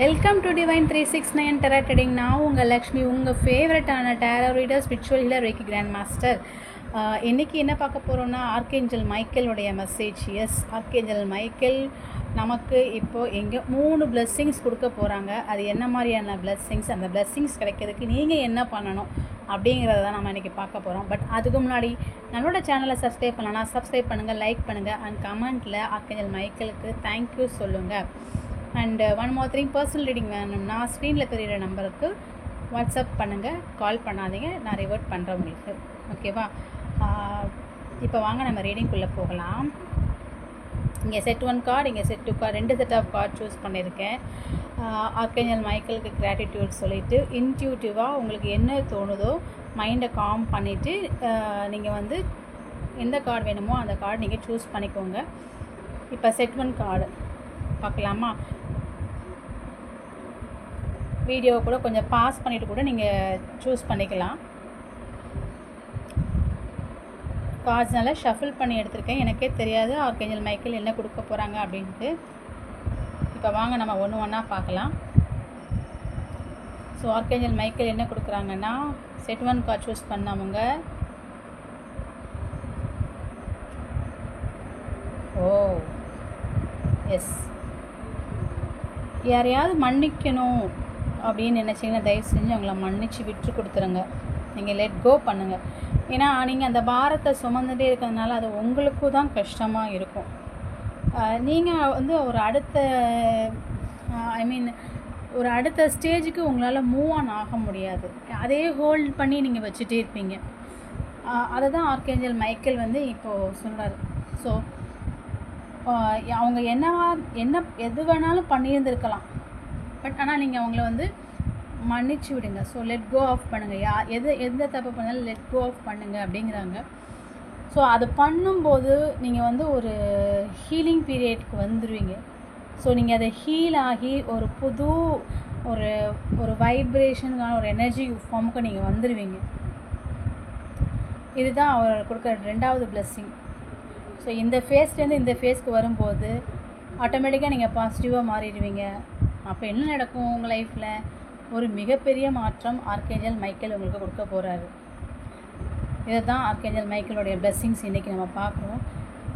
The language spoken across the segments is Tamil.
Welcome to divine 369 tarot reading. நான் உங்கள் லக்ஷ்மி, உங்கள் ஃபேவரட்டான tarot reader, spiritual healer, reiki grand master. இன்றைக்கி என்ன பார்க்க போகிறோன்னா, ஆர்கேஞ்சல் மைக்கேலுடைய மெசேஜ். எஸ், ஆர்கேஞ்சல் மைக்கேல் நமக்கு இப்போது எங்கே 3 பிளெஸ்ஸிங்ஸ் கொடுக்க போகிறாங்க. அது என்ன மாதிரியான பிளெஸ்ஸிங்ஸ், அந்த பிளெஸ்ஸிங்ஸ் கிடைக்கிறதுக்கு நீங்கள் என்ன பண்ணணும் அப்படிங்கிறத தான் நம்ம இன்றைக்கி பார்க்க போகிறோம். பட் அதுக்கு முன்னாடி நம்மளோட சேனலை சப்ஸ்கிரைப் பண்ணலாம், சப்ஸ்கிரைப் பண்ணுங்கள், லைக் பண்ணுங்கள், அண்ட் கமெண்ட்டில் ஆர்கேஞ்சல் மைக்கேலுக்கு தேங்க்யூ சொல்லுங்கள். And one more thing, personal reading வேணும்னா ஸ்க்ரீனில் தெரிகிற நம்பருக்கு வாட்ஸ்அப் பண்ணுங்கள், கால் பண்ணாதீங்க, நான் ரிவர்ட் பண்ணுறேன் உங்களுக்கு. ஓகேவா? இப்போ வாங்க நம்ம ரீடிங்குள்ளே போகலாம். இங்கே செட் 1 கார்டு, இங்கே set 2 card, 2 set of card choose பண்ணியிருக்கேன். ஆர்கேஞ்சல் மைக்கேலுக்கு கிராட்டிடியூட் சொல்லிவிட்டு இன்ட்யூட்டிவாக உங்களுக்கு என்ன தோணுதோ மைண்டை காம் பண்ணிவிட்டு நீங்கள் வந்து எந்த கார்டு வேணுமோ அந்த கார்டு நீங்கள் சூஸ் பண்ணிக்கோங்க. இப்போ செட் 1 கார்டு பார்க்கலாமா? வீடியோ கூட கொஞ்சம் பாஸ் பண்ணிவிட்டு கூட நீங்கள் சூஸ் பண்ணிக்கலாம். கார்ட்ஸ் நல்லா ஷஃபிள் பண்ணி எடுத்திருக்கேன். எனக்கே தெரியாது ஆர்கேஞ்சல் மைக்கேல் என்ன கொடுக்க போகிறாங்க அப்படின்ட்டு. இப்போ வாங்க நம்ம ஒன்று ஒன்றா பார்க்கலாம். ஸோ ஆர்கேஞ்சல் மைக்கேல் என்ன கொடுக்குறாங்கன்னா, செட் 1 கார்டு சூஸ் பண்ணவங்க எஸ், யாரையாவது மன்னிக்கணும் அப்படின்னு நினச்சிங்கன்னா தயவு செஞ்சு அவங்கள மன்னிச்சு விட்டு கொடுத்துருங்க. நீங்கள் லெட் கோ பண்ணுங்கள். ஏன்னா நீங்கள் அந்த பாரத்தை சுமந்துகிட்டே இருக்கிறதுனால அது உங்களுக்கும் தான் கஷ்டமாக இருக்கும். நீங்கள் வந்து ஒரு அடுத்த ஸ்டேஜுக்கு உங்களால் மூவ் ஆன் ஆக முடியாது. அதே ஹோல்ட் பண்ணி நீங்கள் வச்சுட்டே இருப்பீங்க. அதை தான் ஆர்கேஞ்சல் மைக்கேல் வந்து இப்போது சொல்கிறார். ஸோ அவங்க எது வேணாலும் பண்ணியிருந்துருக்கலாம், பட் ஆனால் நீங்கள் அவங்கள வந்து மன்னிச்சு விடுங்க. ஸோ லெட் கோ ஆஃப் பண்ணுங்கள். எந்த தப்பு பண்ணாலும் லெட் கோ ஆஃப் பண்ணுங்கள் அப்படிங்கிறாங்க. ஸோ அது பண்ணும்போது நீங்கள் வந்து ஒரு ஹீலிங் பீரியட்க்கு வந்துடுவீங்க. ஸோ நீங்கள் அதை ஹீல் ஆகி ஒரு புது ஒரு வைப்ரேஷனுக்கான ஒரு எனர்ஜி ஃபார்முக்கு நீங்கள் வந்துடுவீங்க. இதுதான் அவர் கொடுக்குற 2வது பிளெஸ்ஸிங். ஸோ இந்த ஃபேஸ்லேருந்து இந்த ஃபேஸ்க்கு வரும்போது ஆட்டோமேட்டிக்காக நீங்கள் பாசிட்டிவாக மாறிடுவீங்க. அப்போ என்ன நடக்கும் உங்கள் லைஃப்பில்? ஒரு மிகப்பெரிய மாற்றம் ஆர்கேஞ்சல் மைக்கேல் உங்களுக்கு கொடுக்க போகிறாரு. இதை தான் ஆர்கேஞ்சல் மைக்கேலுடைய பிளெஸ்ஸிங்ஸ் இன்றைக்கி நம்ம பார்க்குறோம்.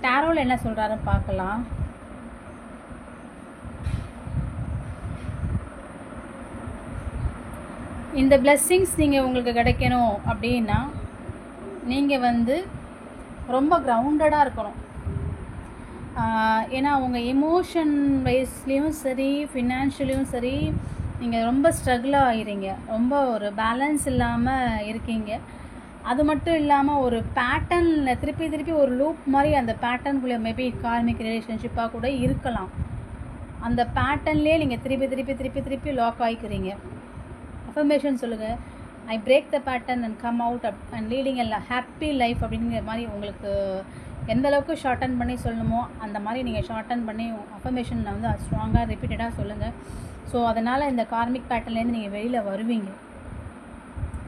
டேரோவில் என்ன சொல்கிறாருன்னு பார்க்கலாம். இந்த பிளெஸ்ஸிங்ஸ் நீங்கள் உங்களுக்கு கிடைக்கணும் அப்படின்னா நீங்கள் வந்து ரொம்ப கிரவுண்டடாக இருக்கணும். ஏன்னா உங்கள் எமோஷன் வைஸ்லேயும் சரி, ஃபினான்ஷியலையும் சரி, நீங்கள் ரொம்ப ஸ்ட்ரகிள் ஆகிறீங்க. ரொம்ப ஒரு பேலன்ஸ் இல்லாமல் இருக்கீங்க. அது மட்டும் இல்லாமல் ஒரு பேட்டர்னில் திருப்பி ஒரு லூப் மாதிரி அந்த பேட்டர்னுக்குள்ளே மேபி கார்மிக் ரிலேஷன்ஷிப்பாக கூட இருக்கலாம். அந்த பேட்டர்ன்லேயே நீங்கள் திருப்பி லாக் ஆகிக்கிறீங்க. அஃபர்மேஷன் சொல்லுங்கள். I break the pattern and come out and leading a happy life அப்படிங்கிற மாதிரி உங்களுக்கு எந்த அளவுக்கு ஷார்ட்டன் பண்ணி சொல்லணுமோ அந்த மாதிரி நீங்கள் ஷார்ட்டன் பண்ணி அஃபர்மேஷனில் வந்து ஸ்ட்ராங்காக ரிப்பீட்டடாக சொல்லுங்கள். ஸோ அதனால் இந்த கார்மிக் பேட்டர்ன்லேருந்து நீங்கள் வெளியில் வருவீங்க.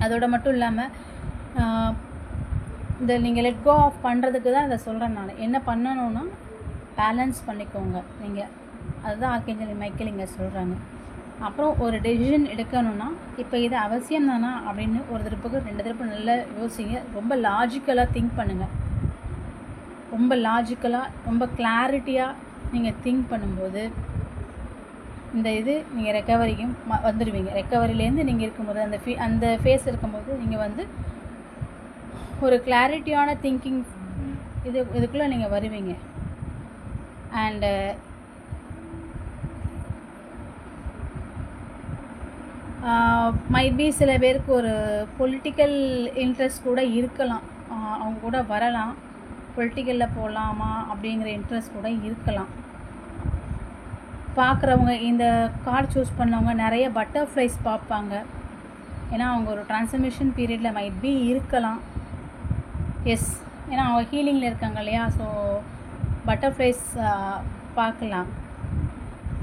அதோடு மட்டும் இல்லாமல் இந்த நீங்கள் லெட் கோ ஆஃப் பண்ணுறதுக்கு தான் இதை சொல்கிறேன். நான் என்ன பண்ணணுன்னா பேலன்ஸ் பண்ணிக்கோங்க நீங்கள். அதுதான் ஆர்கேஞ்சல் மைக்கேல் இங்கே சொல்கிறாங்க. அப்புறம் ஒரு டெசிஷன் எடுக்கணும்னா இப்போ இது அவசியம் தானா அப்படின்னு ஒரு திருப்புக்கு 2 திருப்பு நல்லா யோசிங்க. ரொம்ப லாஜிக்கலாக திங்க் பண்ணுங்கள். ரொம்ப லாஜிக்கலாக ரொம்ப கிளாரிட்டியாக நீங்கள் திங்க் பண்ணும்போது இந்த நீங்கள் ரெக்கவரிக்கும் வந்துடுவீங்க. ரெக்கவரிலேருந்து நீங்கள் இருக்கும்போது அந்த ஃபேஸ் இருக்கும்போது நீங்கள் வந்து ஒரு கிளாரிட்டியான திங்கிங் இதுக்குள்ளே நீங்கள் வருவீங்க. அண்டு மைபி சில பேருக்கு ஒரு பொலிட்டிக்கல் இன்ட்ரெஸ்ட் கூட இருக்கலாம். அவங்க கூட வரலாம். பொலிட்டிக்கலில் போகலாமா அப்படிங்கிற இன்ட்ரெஸ்ட் கூட இருக்கலாம். பார்க்குறவங்க இந்த கார்டு சூஸ் பண்ணவங்க நிறைய பட்டர்ஃப்ளைஸ் பார்ப்பாங்க. ஏன்னா அவங்க ஒரு ட்ரான்ஸ்ஃபர்மேஷன் பீரியடில் மைபி இருக்கலாம். எஸ், ஏன்னா அவங்க ஹீலிங்கில் இருக்காங்க இல்லையா? ஸோ பட்டர்ஃப்ளைஸ் பார்க்கலாம்.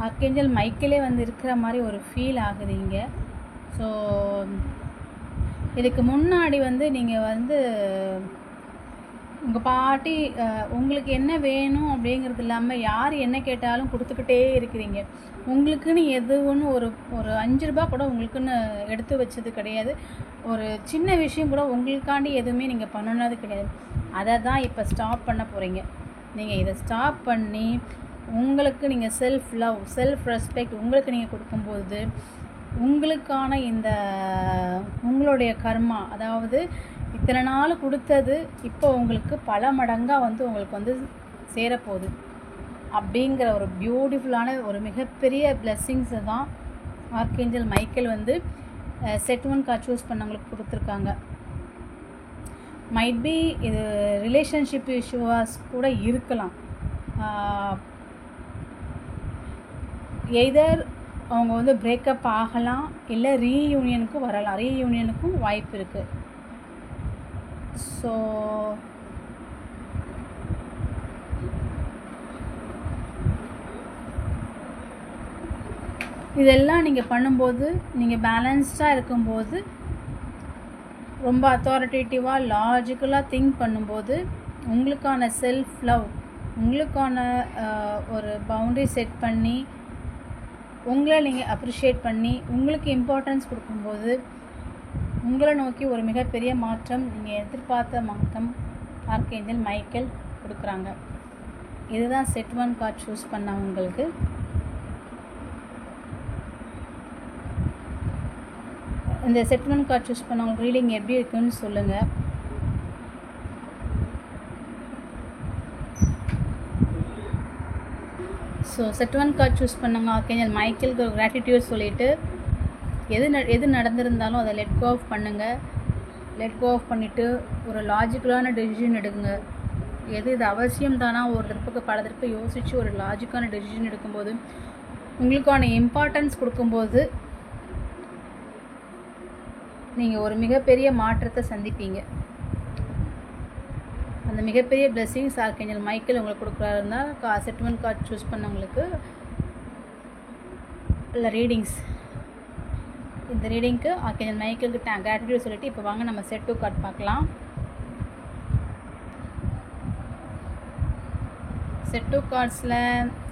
ஆர்கேஞ்சல் மைக்கேலே வந்து இருக்கிற மாதிரி ஒரு ஃபீல் ஆகுதுங்க. ஸோ இதுக்கு முன்னாடி வந்து நீங்கள் வந்து உங்கள் பாட்டி உங்களுக்கு என்ன வேணும் அப்படிங்கிறது இல்லாமல் யார் என்ன கேட்டாலும் கொடுத்துக்கிட்டே இருக்கிறீங்க. உங்களுக்குன்னு எதுவுன்னு ஒரு 5 ரூபா கூட உங்களுக்குன்னு எடுத்து வச்சது கிடையாது. ஒரு சின்ன விஷயம் கூட உங்களுக்காண்டி எதுவுமே நீங்கள் பண்ணினது கிடையாது. அதை தான் இப்போ ஸ்டாப் பண்ண போகிறீங்க. நீங்கள் இதை ஸ்டாப் பண்ணி உங்களுக்கு நீங்கள் செல்ஃப் லவ், செல்ஃப் ரெஸ்பெக்ட் உங்களுக்கு நீங்கள் கொடுக்கும்போது உங்களுக்கான இந்த உங்களுடைய கர்மா, அதாவது இத்தனை நாள் கொடுத்தது இப்போ உங்களுக்கு பல மடங்காக உங்களுக்கு சேரப்போகுது அப்படிங்கிற ஒரு பியூட்டிஃபுல்லான ஒரு மிகப்பெரிய பிளெஸ்ஸிங்ஸை தான் ஆர்க்கேஞ்சல் மைக்கேல் செட் 1 கார்டு சூஸ் பண்ணவங்களுக்கு கொடுத்துருக்காங்க. மைட் பி இது ரிலேஷன்ஷிப் இஷ்யூவாஸ் கூட இருக்கலாம். எய்தர் அவங்க பிரேக்கப் ஆகலாம், இல்லை ரீயூனியனுக்கு வரலாம். ரீயூனியனுக்கும் வாய்ப்பு இருக்குது. ஸோ இதெல்லாம் நீங்கள் பண்ணும்போது, நீங்கள் பேலன்ஸ்டாக இருக்கும்போது, ரொம்ப அத்தாரிட்டேட்டிவாக லாஜிக்கலாக திங்க் பண்ணும்போது உங்களுக்கான செல்ஃப் லவ், உங்களுக்கான ஒரு பவுண்டரி செட் பண்ணி உங்களை நீங்கள் அப்ரிஷியேட் பண்ணி உங்களுக்கு இம்பார்ட்டன்ஸ் கொடுக்கும்போது உங்களை நோக்கி ஒரு மிகப்பெரிய மாற்றம், நீங்கள் எதிர்பார்த்த மாற்றம் ஆர்க்கேஞ்சல் மைக்கேல் கொடுக்குறாங்க. இதுதான் செட் 1 கார்டு சூஸ் பண்ணவங்களுக்கு. இந்த செட் 1 கார்டு சூஸ் பண்ணவங்களுக்கு ரீடிங் எப்படி இருக்குன்னு சொல்லுங்கள். ஸோ செட் 1 கார்டு சூஸ் பண்ணவங்க ஆர்க்கேஞ்சல் மைக்கேலுக்கு ஒரு கிராட்டிடியூட் சொல்லிவிட்டு எது நடந்திருந்தாலும் அதை லெட் கோ ஆஃப் பண்ணுங்கள். லெட் கோ ஆஃப் பண்ணிவிட்டு ஒரு லாஜிக்கலான டெசிஷன் எடுங்க. இது அவசியம் தானா ஒரு தரப்புக்கு பல தரப்பு யோசித்து ஒரு லாஜிக்கான டெசிஷன் எடுக்கும்போது உங்களுக்கான இம்பார்ட்டன்ஸ் கொடுக்கும்போது நீங்கள் ஒரு மிகப்பெரிய மாற்றத்தை சந்திப்பீங்க. அந்த மிகப்பெரிய பிளெஸ்ஸிங்ஸ் ஆர்க்கேஞ்சல் மைக்கேல் உங்களுக்கு கொடுக்குறாருன்னா செட் 1 கார்டு சூஸ் பண்ணவங்களுக்கு இல்லை ரீடிங்ஸ். இந்த ரீடிங்க்கு ஆர்க்கேஞ்சல் மைக்கேலுக்கு கிராட்டிடியூட் சொல்லிட்டு இப்போ வாங்க நம்ம செட் 2 கார்டு பார்க்கலாம். செட் 2 கார்ட்ஸில்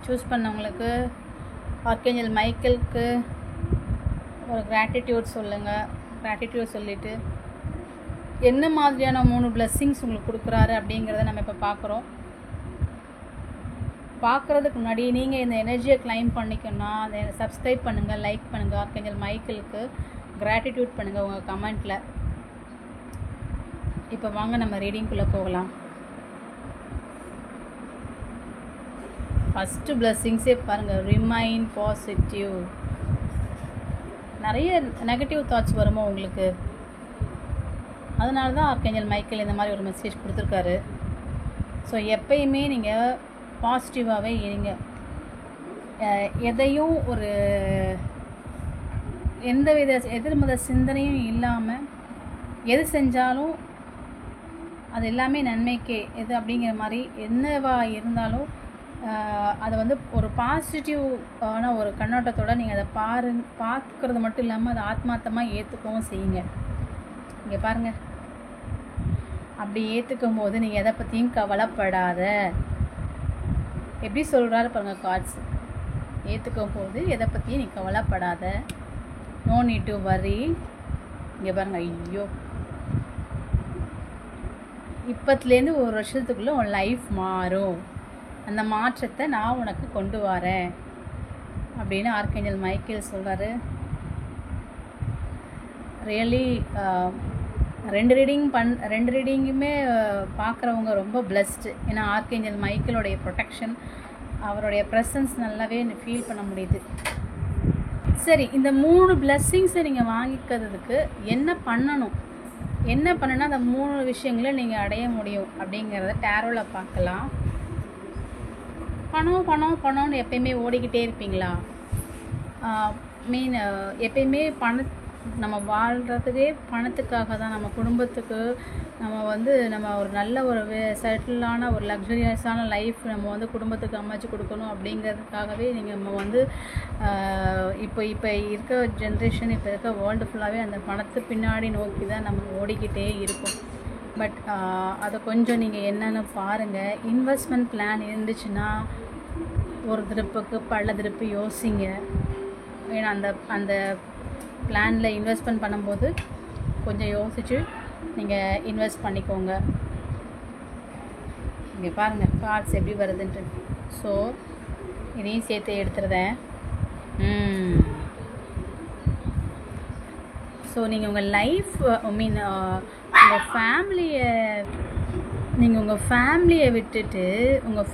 சூஸ் பண்ணவங்களுக்கு ஆர்க்கேஞ்சல் மைக்கேலுக்கு ஒரு கிராட்டிடியூட் சொல்லுங்கள். கிராட்டிடியூட் சொல்லிவிட்டு என்ன மாதிரியான 3 பிளெஸ்ஸிங்ஸ் உங்களுக்கு கொடுக்குறாரு அப்படிங்கிறத நம்ம இப்போ பார்க்குறோம். பார்க்குறதுக்கு முன்னாடி நீங்கள் இந்த எனர்ஜியை கிளைம் பண்ணிக்கணும்னா அதை சப்ஸ்கிரைப் பண்ணுங்கள், லைக் பண்ணுங்கள். ஆர்க்கேஞ்சல் மைக்கேலுக்கு கிராட்டிடியூட் பண்ணுங்கள் உங்கள் கமெண்ட்டில். இப்போ வாங்க நம்ம ரீடிங்குள்ளே போகலாம். ஃபஸ்ட்டு பிளெஸ்ஸிங்ஸே பாருங்கள், ரிமைன் பாசிட்டிவ். நிறைய நெகட்டிவ் தாட்ஸ் வருமோ உங்களுக்கு, அதனால தான் ஆர்க்கேஞ்சல் மைக்கேல் இந்த மாதிரி ஒரு மெசேஜ் கொடுத்துருக்காரு. ஸோ எப்பயுமே நீங்கள் பாசிட்டிவாகவே இருங்க. எதையும் ஒரு எந்தவித எதிர்மத சிந்தனையும் இல்லாமல் எது செஞ்சாலும் அது எல்லாமே நன்மைக்கே எது அப்படிங்கிற மாதிரி என்னவா இருந்தாலும் அதை ஒரு பாசிட்டிவான ஒரு கண்ணோட்டத்தோடு நீங்கள் அதை பார்க்குறது மட்டும் இல்லாமல் அதை ஆத்மார்த்தமாக ஏற்றுக்கவும் செய்யுங்க. இங்கே பாருங்கள், அப்படி ஏற்றுக்கும் போது நீங்கள் எதை பற்றியும் கவலைப்படாத. எப்படி சொல்கிறாரு பாருங்கள் கார்ட்ஸ், ஏற்றுக்கும் போது எதை பற்றியும் நீ கவலைப்படாத. No need to worry. இங்கே பாருங்கள், ஐயோ இப்பத்துலேருந்து ஒரு வருஷத்துக்குள்ளே உன் லைஃப் மாறும், அந்த மாற்றத்தை நான் உனக்கு கொண்டு வரேன் அப்படின்னு ஆர்க்கேஞ்சல் மைக்கேல் சொல்கிறாரு. ரியலி ரெண்டு ரீடிங்குமே பார்க்குறவங்க ரொம்ப பிளெஸ்டு. ஏன்னா ஆர்க்கேஞ்சல் மைக்கேலோடைய ப்ரொடெக்ஷன், அவருடைய ப்ரெசன்ஸ் நல்லாவே ஃபீல் பண்ண முடியுது. சரி, இந்த 3 பிளெஸ்ஸிங்ஸை நீங்கள் வாங்கிக்கிறதுக்கு என்ன பண்ணணும், என்ன பண்ணுன்னா அந்த 3 விஷயங்களை நீங்கள் அடைய முடியும் அப்படிங்கிறத டேரோவில் பார்க்கலாம். பணம் பணம் பணம்னு எப்பயுமே ஓடிக்கிட்டே இருப்பீங்களா? எப்பயுமே நம்ம வாழ்கிறதுக்கே பணத்துக்காக தான். நம்ம குடும்பத்துக்கு நம்ம ஒரு நல்ல ஒரு செட்டிலான ஒரு லக்ஸரியஸான லைஃப் நம்ம குடும்பத்துக்கு அமைச்சு கொடுக்கணும் அப்படிங்கிறதுக்காகவே நம்ம இப்போ இருக்க ஜென்ரேஷன், இப்போ இருக்க வேர்ல்டு ஃபுல்லாகவே அந்த பணத்து பின்னாடி நோக்கி தான் நம்ம ஓடிக்கிட்டே இருக்கோம். பட் அதை கொஞ்சம் நீங்கள் என்னென்னு பாருங்கள். இன்வெஸ்ட்மெண்ட் பிளான் இருந்துச்சுன்னா ஒரு திருப்புக்கு பல திருப்பு யோசிங்க. ஏன்னா அந்த பிளானில் இன்வெஸ்ட்மெண்ட் பண்ணும்போது கொஞ்சம் யோசித்து நீங்கள் இன்வெஸ்ட் பண்ணிக்கோங்க. இங்கே பாருங்கள் கார்ட்ஸ் எப்படி வருதுன்ட்டு. ஸோ இதையும் சேர்த்து எடுத்துருதேன். ஸோ நீங்கள் உங்கள் லைஃப் உங்கள் ஃபேமிலியை விட்டுட்டு உங்கள்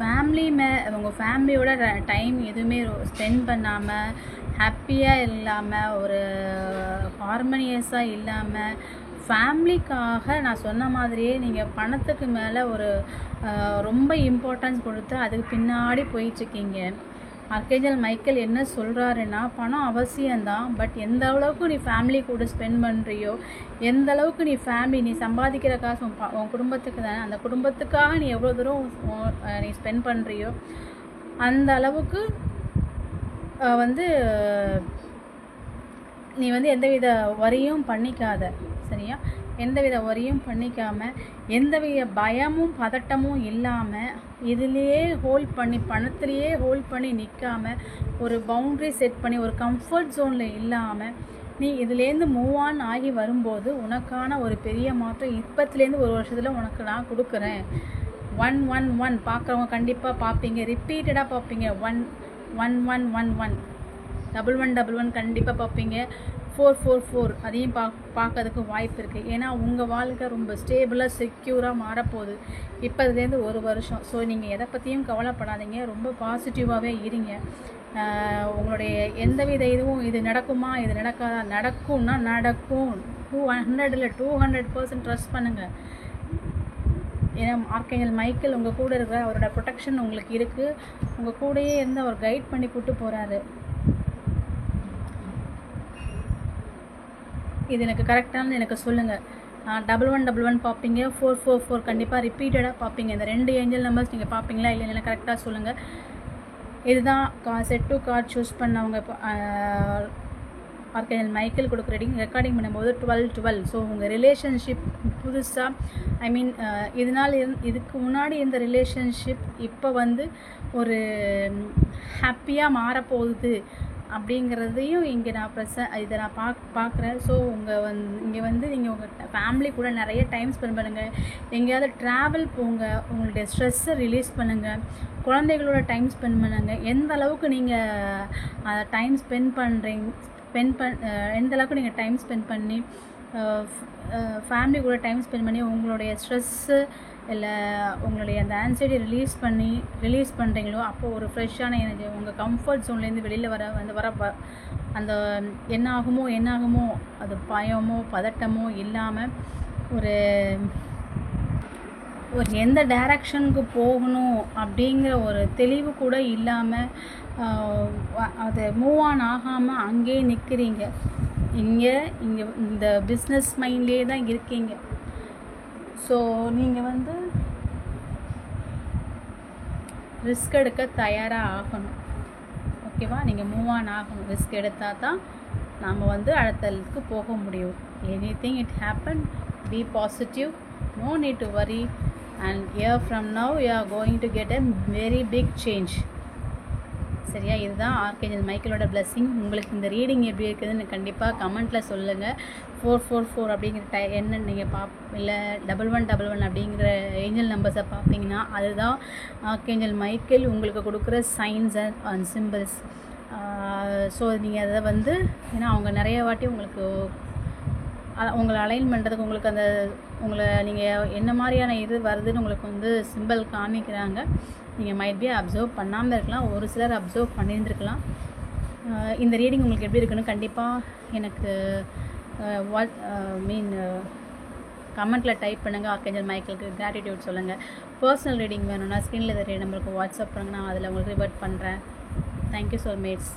ஃபேமிலியோட டைம் எதுவுமே ஸ்பெண்ட் பண்ணாமல், ஹாப்பியாக இல்லாமல், ஒரு ஹார்மோனியஸாக இல்லாமல், ஃபேமிலிக்காக நான் சொன்ன மாதிரியே நீங்கள் பணத்துக்கு மேலே ஒரு ரொம்ப இம்பார்ட்டன்ஸ் கொடுத்து அதுக்கு பின்னாடி போயிட்டுருக்கீங்க. ஆர்கேஞ்சல் மைக்கேல் என்ன சொல்கிறாருன்னா, பணம் அவசியம்தான், பட் எந்த அளவுக்கு நீ ஃபேமிலி கூட ஸ்பெண்ட் பண்ணுறியோ, எந்த அளவுக்கு நீ சம்பாதிக்கிற காசு உன் குடும்பத்துக்கு தானே, அந்த குடும்பத்துக்காக நீ எவ்வளோ தூரம் நீ ஸ்பெண்ட் பண்ணுறியோ அந்த அளவுக்கு நீ எந்தவித வரியும் பண்ணிக்காத. சரியா? எந்தவித வரியும் பண்ணிக்காமல், எந்தவித பயமும் பதட்டமும் இல்லாமல், இதுலேயே பணத்துலேயே ஹோல்ட் பண்ணி நிற்காமல், ஒரு பவுண்ட்ரி செட் பண்ணி, ஒரு கம்ஃபர்ட் ஜோனில் இல்லாமல் நீ இதுலேருந்து மூவ் ஆன் ஆகி வரும்போது உனக்கான ஒரு பெரிய மாற்றம் இப்பத்துலேருந்து ஒரு வருஷத்தில் உனக்கு நான் கொடுக்குறேன். 111 பார்க்குறவங்க கண்டிப்பாக பார்ப்பீங்க, ரிப்பீட்டடாக பார்ப்பீங்க. 11111 1111 கண்டிப்பாக பார்ப்பீங்க. 444 அதையும் பார்க்கறதுக்கு வாய்ப்பு இருக்குது. ஏன்னா உங்கள் வாழ்க்கை ரொம்ப ஸ்டேபிளாக செக்யூராக மாறப்போகுது இப்போதுலேருந்து ஒரு வருஷம். ஸோ நீங்கள் எதை பற்றியும் கவலைப்படாதீங்க, ரொம்ப பாசிட்டிவாகவே இருங்க. உங்களுடைய எந்தவித இதுவும் இது நடக்குமா இது நடக்காதா, நடக்கும்னா நடக்கும். 200% ட்ரஸ்ட் பண்ணுங்கள். ஏன்னா ஆர்கேஞ்சல் மைக்கேல் உங்கள் கூட இருக்கிற அவரோட ப்ரொடெக்ஷன் உங்களுக்கு இருக்குது. உங்கள் கூடயே இருந்து அவர் கைட் பண்ணி கூட்டு போகிறாரு. இது எனக்கு கரெக்டானது எனக்கு சொல்லுங்கள். 1111 பார்ப்பீங்க, 444 கண்டிப்பாக ரிப்பீட்டடாக பார்ப்பீங்க. இந்த 2 ஏஞ்சல் நம்பர்ஸ் நீங்கள் பார்ப்பீங்களா இல்லைன்னு எனக்கு கரெக்டாக சொல்லுங்கள். இதுதான் செட் டு கார்டு சூஸ் பண்ணவங்க. ஆர்கேஞ்சல் மைக்கேல் கொடுக்குற ரெக்கார்டிங் பண்ணும்போது 1212. ஸோ உங்கள் ரிலேஷன்ஷிப் புதுசாக இதுக்கு முன்னாடி இந்த ரிலேஷன்ஷிப் இப்போ ஒரு ஹாப்பியாக மாறப்போகுது அப்படிங்கிறதையும் இங்கே இதை நான் பார்க்குறேன். ஸோ இங்கே நீங்கள் உங்கள் ஃபேமிலி கூட நிறைய டைம் ஸ்பெண்ட் பண்ணுங்கள். எங்கேயாவது ட்ராவல் போங்க, உங்களுடைய ஸ்ட்ரெஸ்ஸை ரிலீஸ் பண்ணுங்கள், குழந்தைகளோட டைம் ஸ்பெண்ட் பண்ணுங்கள். எந்த அளவுக்கு நீங்கள் டைம் எந்த அளவுக்கு நீங்கள் டைம் ஸ்பெண்ட் பண்ணி ஃபேமிலி கூட டைம் ஸ்பெண்ட் பண்ணி உங்களுடைய ஸ்ட்ரெஸ்ஸு இல்லை உங்களுடைய அந்த ஆன்சைட்டி ரிலீஸ் பண்ணுறீங்களோ, அப்போது ஒரு ஃப்ரெஷ்ஷான எனர்ஜி உங்கள் கம்ஃபர்ட் ஜோன்லேருந்து வெளியில் வர அந்த என்ன ஆகுமோ அது பயமோ பதட்டமோ இல்லாமல் ஒரு எந்த டைரக்ஷனுக்கு போகணும் அப்படிங்கிற ஒரு தெளிவு கூட இல்லாமல் அது மூவ் ஆன் ஆகாமல் அங்கேயே நிற்கிறீங்க. இங்கே இந்த பிஸ்னஸ் மைண்ட்லேயே தான் இருக்கீங்க. ஸோ நீங்கள் ரிஸ்க் எடுக்க தயாராக ஆகணும். ஓகேவா? நீங்கள் மூவ் ஆன் ஆகணும். ரிஸ்க் எடுத்தால் தான் நாம் அடுத்ததுக்கு போக முடியும். Anything it happen, be positive, no need to worry, and here from now you are going to get a very big change. சரியா? இதுதான் ஆர்கேஞ்சல் மைக்கேலோட பிளெஸ்ஸிங். உங்களுக்கு இந்த ரீடிங் எப்படி இருக்குதுன்னு கண்டிப்பாக கமெண்ட்டில் சொல்லுங்கள். 444 அப்படிங்கிற என்ன நீங்கள் இல்லை 1111 அப்படிங்கிற ஏஞ்சல் நம்பர்ஸை பார்ப்பீங்கன்னா அதுதான் ஆர்கேஞ்சல் மைக்கேல் உங்களுக்கு கொடுக்குற சைன்ஸ் அண்ட் சிம்பிள்ஸ். ஸோ நீங்கள் அதை ஏன்னா அவங்க நிறைய வாட்டி உங்களை அலைன் பண்ணுறதுக்கு உங்களுக்கு உங்களை நீங்கள் என்ன மாதிரியான இது வருதுன்னு உங்களுக்கு சிம்பிள் காமிக்கிறாங்க. நீங்கள் மைட் பி அப்சர்வ் பண்ணாமல் இருக்கலாம், ஒரு சிலர் அப்சர்வ் பண்ணியிருந்துருக்கலாம். இந்த ரீடிங் உங்களுக்கு எப்படி இருக்குன்னு கண்டிப்பாக எனக்கு கமெண்ட்டில் டைப் பண்ணுங்கள். ஆர்கேஞ்சல் மைக்கேலுக்கு கிராட்டிடியூட் சொல்லுங்கள். பர்சனல் ரீடிங் வேணும்னா ஸ்க்ரீனில் இருக்கிற நம்பருக்கு வாட்ஸ்அப் பண்ணுங்கள், நான் அதில் உங்களுக்கு ரிவர்ட் பண்ணுறேன். Thank you so much.